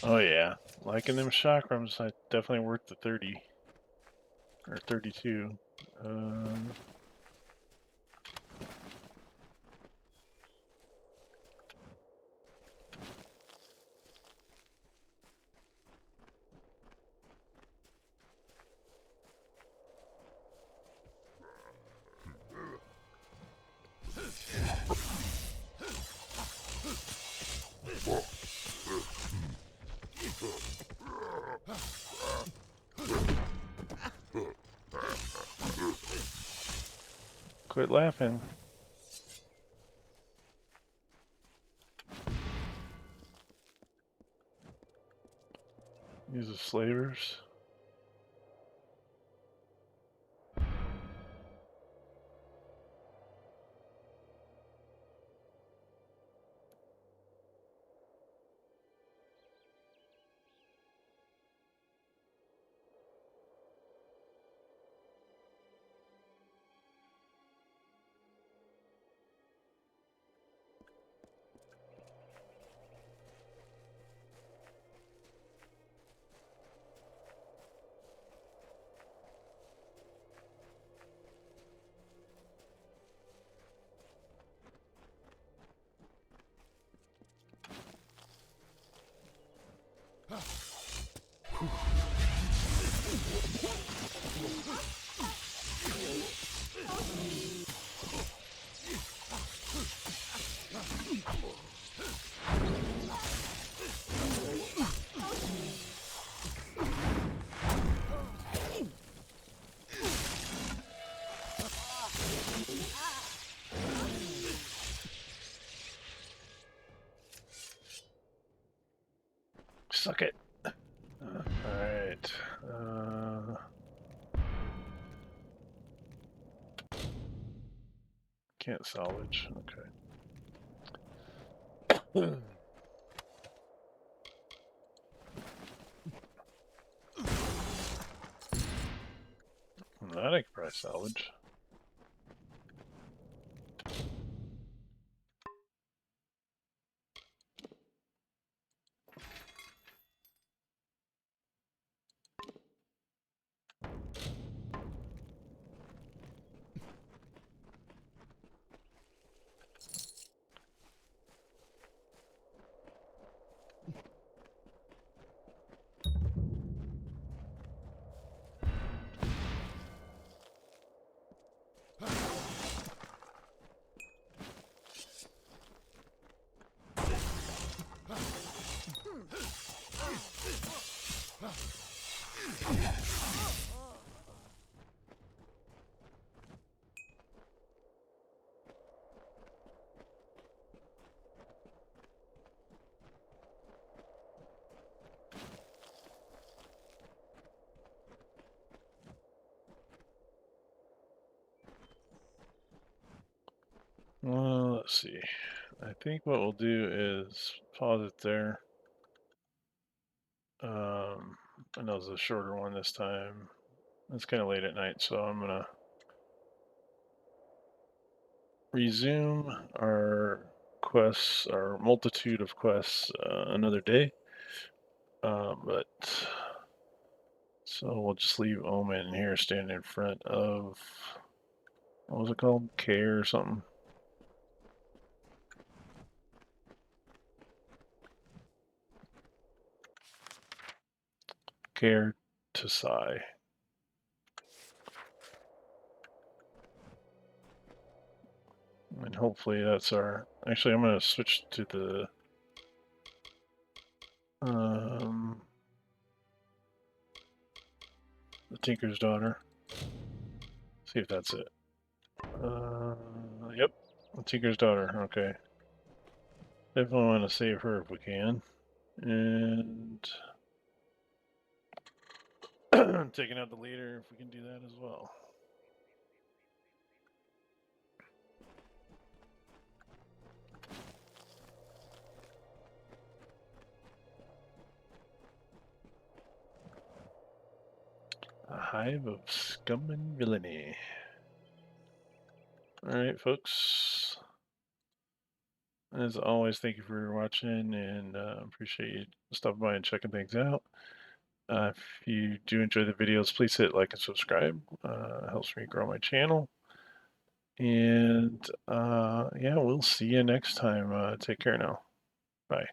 Oh yeah, liking them chakrams. I definitely worth the 30 or 32. Quit laughing. These are slavers. Suck it. Alright. Can't salvage. Okay. That I could probably salvage. Well, let's see. I think what we'll do is pause it there. I know it's a shorter one this time. It's kind of late at night, so I'm gonna resume our quests, our multitude of quests, another day. But so we'll just leave Omen here standing in front of, what was it called? Care or something. Care to sigh. And hopefully that's our, actually I'm going to switch to the Tinker's Daughter. See if that's it. Yep, the Tinker's Daughter, okay. Definitely want to save her if we can. And taking out the leader if we can do that as well. A hive of scum and villainy. Alright, folks. As always, thank you for watching, and appreciate you stopping by and checking things out. If you do enjoy the videos, please hit like and subscribe. It helps me grow my channel. And yeah, we'll see you next time. Take care now. Bye.